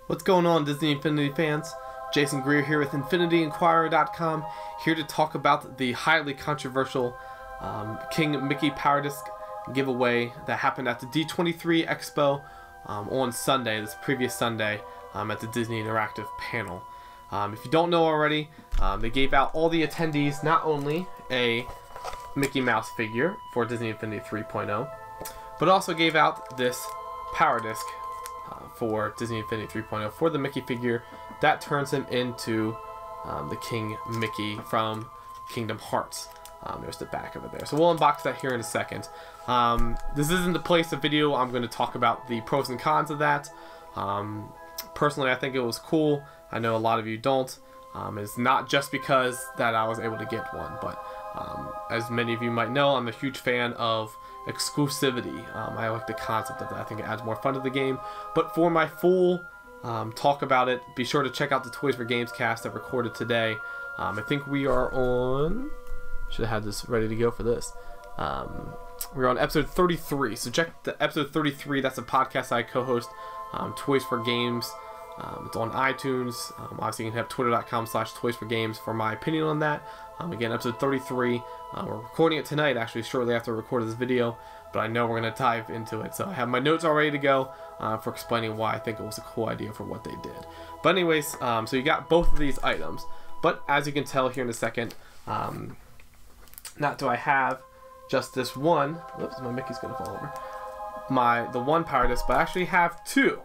What's going on, Disney Infinity fans? Jason Greer here with InfinityInquirer.com, here to talk about the highly controversial King Mickey Power Disc giveaway that happened at the D23 Expo on Sunday, this previous Sunday, at the Disney Interactive panel. If you don't know already, they gave out all the attendees not only a Mickey Mouse figure for Disney Infinity 3.0, but also gave out this Power Disc for Disney Infinity 3.0 for the Mickey figure that turns him into the King Mickey from Kingdom Hearts. There's the back of it there. So we'll unbox that here in a second. This isn't the place of video. I'm going to talk about the pros and cons of that. Personally, I think it was cool. I know a lot of you don't. It's not just because that I was able to get one, but as many of you might know, I'm a huge fan of exclusivity. I like the concept of that. I think it adds more fun to the game. But for my full talk about it, be sure to check out the Toys for Games cast that recorded today. I think we are on... Should have had this ready to go for this. We're on episode 33. So check the episode 33. That's a podcast I co-host, Toys for Games. It's on iTunes. Obviously, you can have twitter.com/toysforgames for my opinion on that. Again, episode 33. We're recording it tonight, actually, shortly after I recorded this video. But I know we're going to dive into it. So I have my notes all ready to go for explaining why I think it was a cool idea for what they did. But anyways, so you got both of these items. But as you can tell here in a second, not do I have just this one. Oops, my Mickey's going to fall over. The one Power Disc, but I actually have two.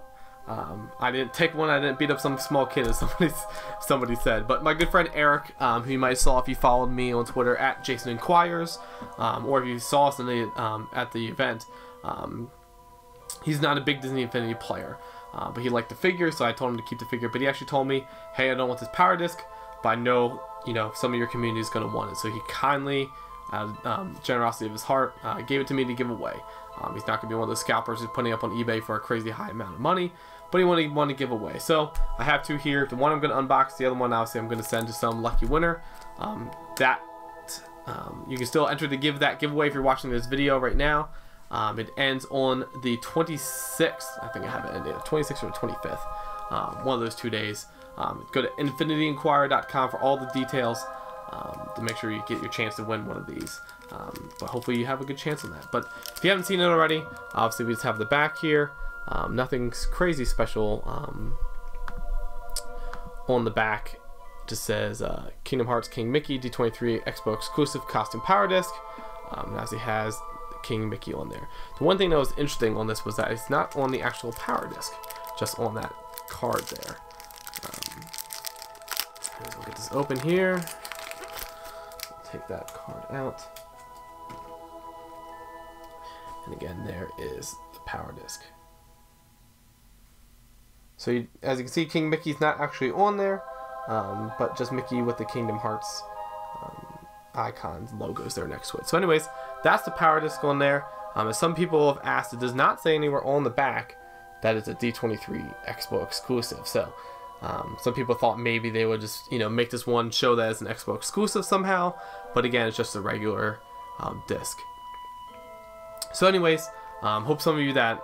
I didn't take one. I didn't beat up some small kid, as somebody said. But my good friend Eric, who you might saw if you followed me on Twitter at Jason Inquires, or if you saw us in at the event, he's not a big Disney Infinity player, but he liked the figure, so I told him to keep the figure. But he actually told me, "Hey, I don't want this Power Disc, but I know some of your community is going to want it." So he kindly, generosity of his heart, gave it to me to give away. He's not going to be one of those scalpers who's putting up on eBay for a crazy high amount of money, but he wanted to give away. So I have two here. The one I'm going to unbox, the other one obviously I'm going to send to some lucky winner. You can still enter to give that giveaway if you're watching this video right now. It ends on the 26th. I think I have it ended 26th or 25th. One of those 2 days. Go to InfinityInquirer.com for all the details to make sure you get your chance to win one of these. But hopefully you have a good chance on that. But if you haven't seen it already, obviously we just have the back here. Nothing crazy special on the back. Just says Kingdom Hearts King Mickey D23 Expo exclusive costume Power Disc. As he has King Mickey on there. The one thing that was interesting on this was that it's not on the actual Power Disc, just on that card there. We'll get this open here. Take that card out. And again, there is the Power Disc. So as you can see, King Mickey's not actually on there, but just Mickey with the Kingdom Hearts icons, logos there next to it. So anyways, that's the Power Disc on there. As some people have asked, it does not say anywhere on the back that it's a D23 Expo exclusive. So some people thought maybe they would just make this one show that as an Expo exclusive somehow, but again, it's just a regular disc. So anyways, hope some of you that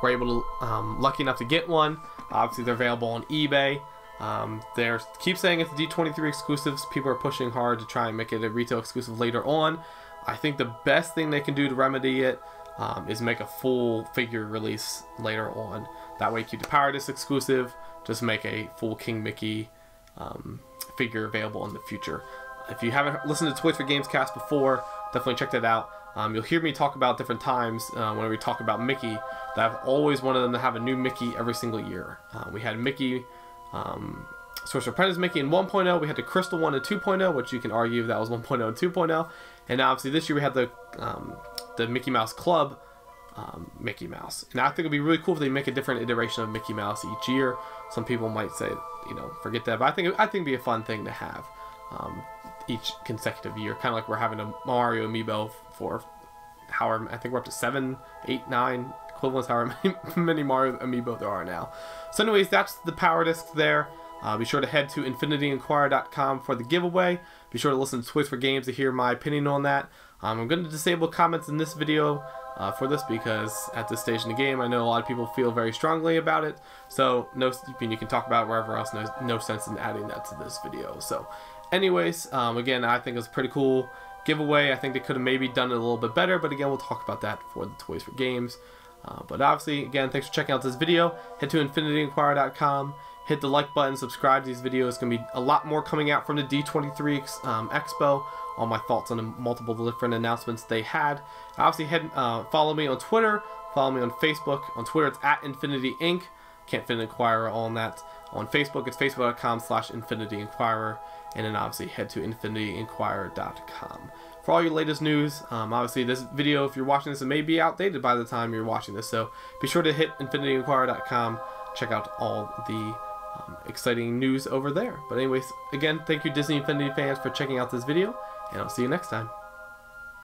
were able to lucky enough to get one. Obviously they're available on eBay. They keep saying it's D23 exclusives. People are pushing hard to try and make it a retail exclusive later on. I think the best thing they can do to remedy it is make a full figure release later on. That way keep the Power Disc exclusive, just make a full King Mickey figure available in the future. If you haven't listened to Toys for Games cast before, definitely check that out. You'll hear me talk about different times whenever we talk about Mickey that I've always wanted them to have a new Mickey every single year. We had Mickey, Sorcerer Apprentice Mickey in 1.0. We had the Crystal one in 2.0, which you can argue that was 1.0 and 2.0. And obviously this year we had the Mickey Mouse Club Mickey Mouse. And I think it'd be really cool if they make a different iteration of Mickey Mouse each year. Some people might say, forget that, but I think it'd be a fun thing to have each consecutive year, kind of like we're having a Mario amiibo for however, I think we're up to 7, 8, 9 equivalents, however many Mario amiibo there are now. So anyways, that's the Power Disc there. Be sure to head to InfinityInquirer.com for the giveaway. Be sure to listen to Toys for Games to hear my opinion on that. I'm going to disable comments in this video for this, because at this stage in the game, I know a lot of people feel very strongly about it. So you can talk about it wherever else. No sense in adding that to this video. So anyways, again, I think it was a pretty cool giveaway. I think they could have maybe done it a little bit better, but again, we'll talk about that for the Toys for Games. But obviously, again, thanks for checking out this video. Head to infinityinquirer.com. Hit the like button, subscribe to these videos. There's going to be a lot more coming out from the D23 Expo. All my thoughts on the multiple different announcements they had. Obviously, follow me on Twitter. Follow me on Facebook. On Twitter, it's @InfinityInc. Can't fit an Inquirer on that. On Facebook, it's facebook.com/InfinityInquirer. And then obviously head to infinityinquirer.com. For all your latest news, obviously this video, if you're watching this, it may be outdated by the time you're watching this. So be sure to hit infinityinquirer.com. Check out all the exciting news over there. But anyways, again, thank you Disney Infinity fans for checking out this video, and I'll see you next time.